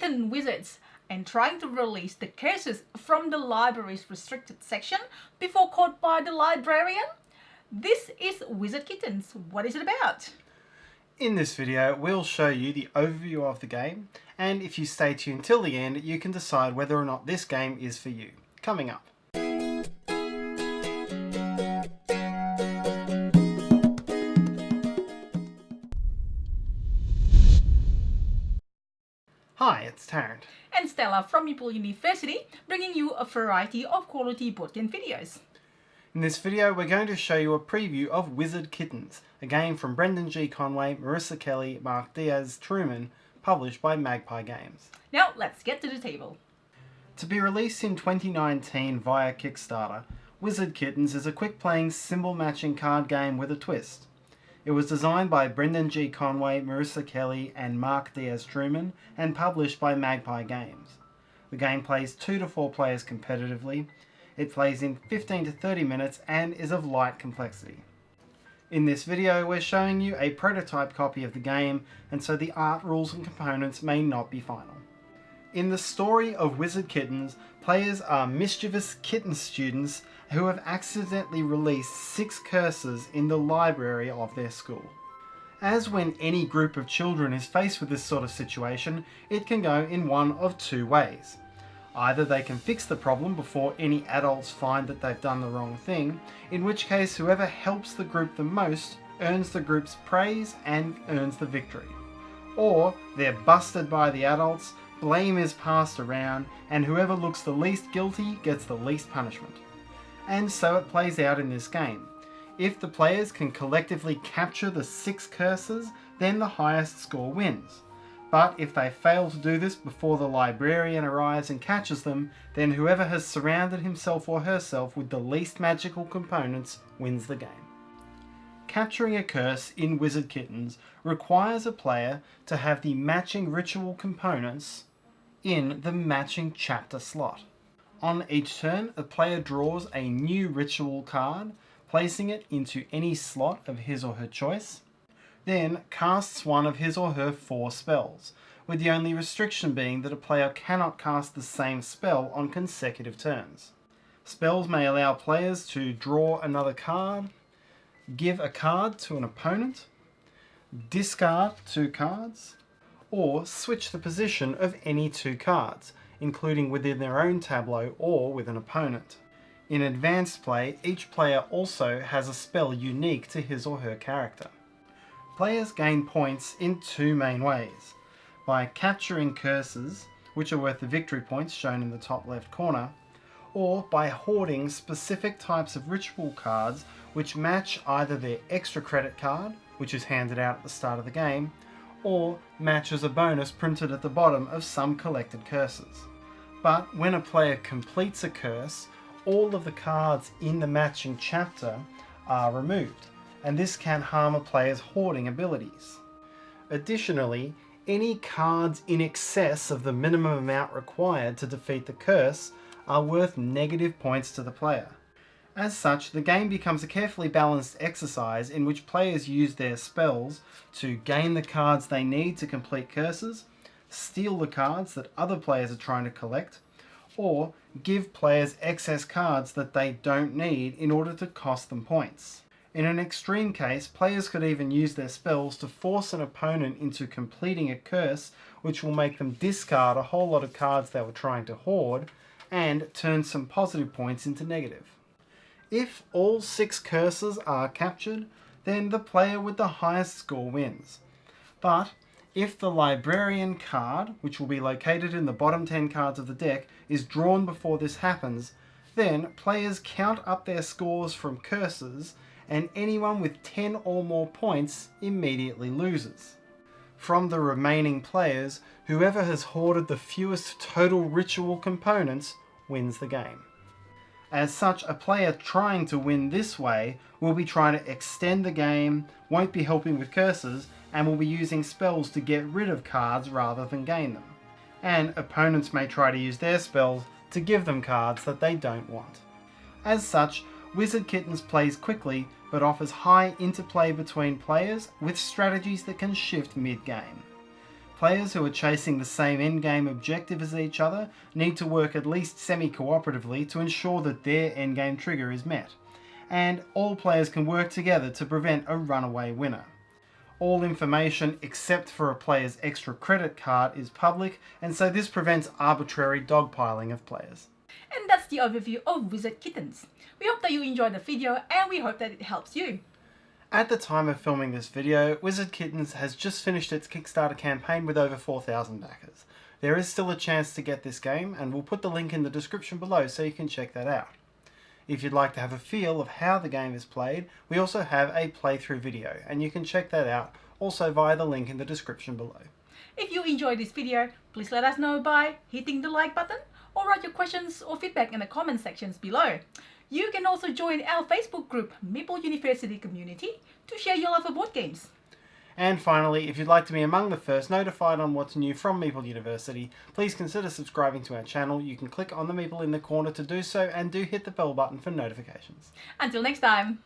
kitten wizards and trying to release the curses from the library's restricted section before caught by the librarian? This is Wizard Kittens. What is it about? In this video, we'll show you the overview of the game, and if you stay tuned till the end, you can decide whether or not this game is for you. Coming up. Hi, it's Tarrant. And Stella from Meeple University, bringing you a variety of quality board game videos. In this video, we're going to show you a preview of Wizard Kittens, a game from Brendan G. Conway, Marissa Kelly, Mark Diaz-Truman, published by Magpie Games. Now, let's get to the table. To be released in 2019 via Kickstarter, Wizard Kittens is a quick-playing symbol-matching card game with a twist. It was designed by Brendan G. Conway, Marissa Kelly, and Mark Diaz-Truman, and published by Magpie Games. The game plays 2 to 4 players competitively. It plays in 15 to 30 minutes and is of light complexity. In this video, we're showing you a prototype copy of the game, and so the art, rules, and components may not be final. In the story of Wizard Kittens, players are mischievous kitten students who have accidentally released 6 curses in the library of their school. As when any group of children is faced with this sort of situation, it can go in one of 2 ways. Either they can fix the problem before any adults find that they've done the wrong thing, in which case whoever helps the group the most earns the group's praise and earns the victory. Or they're busted by the adults, blame is passed around, and whoever looks the least guilty gets the least punishment. And so it plays out in this game. If the players can collectively capture the 6 curses, then the highest score wins. But if they fail to do this before the librarian arrives and catches them, then whoever has surrounded himself or herself with the least magical components wins the game. Capturing a curse in Wizard Kittens requires a player to have the matching ritual components in the matching chapter slot. On each turn, a player draws a new ritual card, placing it into any slot of his or her choice, then casts one of his or her 4 spells, with the only restriction being that a player cannot cast the same spell on consecutive turns. Spells may allow players to draw another card, give a card to an opponent, discard 2 cards, or switch the position of any 2 cards, including within their own tableau or with an opponent. In advanced play, each player also has a spell unique to his or her character. Players gain points in 2 main ways: by capturing curses, which are worth the victory points shown in the top left corner, or by hoarding specific types of ritual cards which match either their extra credit card, which is handed out at the start of the game, or matches a bonus printed at the bottom of some collected curses. But when a player completes a curse, all of the cards in the matching chapter are removed, and this can harm a player's hoarding abilities. Additionally, any cards in excess of the minimum amount required to defeat the curse are worth negative points to the player. As such, the game becomes a carefully balanced exercise in which players use their spells to gain the cards they need to complete curses, steal the cards that other players are trying to collect, or give players excess cards that they don't need in order to cost them points. In an extreme case, players could even use their spells to force an opponent into completing a curse, which will make them discard a whole lot of cards they were trying to hoard and turn some positive points into negative. If all 6 curses are captured, then the player with the highest score wins. But if the librarian card, which will be located in the bottom 10 cards of the deck, is drawn before this happens, then players count up their scores from curses, and anyone with 10 or more points immediately loses. From the remaining players, whoever has hoarded the fewest total ritual components wins the game. As such, a player trying to win this way will be trying to extend the game, won't be helping with curses, and will be using spells to get rid of cards rather than gain them. And opponents may try to use their spells to give them cards that they don't want. As such, Wizard Kittens plays quickly but offers high interplay between players with strategies that can shift mid-game. Players who are chasing the same endgame objective as each other need to work at least semi-cooperatively to ensure that their endgame trigger is met. And all players can work together to prevent a runaway winner. All information except for a player's extra credit card is public, and so this prevents arbitrary dogpiling of players. And that's the overview of Wizard Kittens. We hope that you enjoyed the video and we hope that it helps you. At the time of filming this video, Wizard Kittens has just finished its Kickstarter campaign with over 4,000 backers. There is still a chance to get this game, and we'll put the link in the description below so you can check that out. If you'd like to have a feel of how the game is played, we also have a playthrough video, and you can check that out also via the link in the description below. If you enjoyed this video, please let us know by hitting the like button or write your questions or feedback in the comment sections below. You can also join our Facebook group, Meeple University Community, to share your love of board games. And finally, if you'd like to be among the first notified on what's new from Meeple University, please consider subscribing to our channel. You can click on the Meeple in the corner to do so, and do hit the bell button for notifications. Until next time.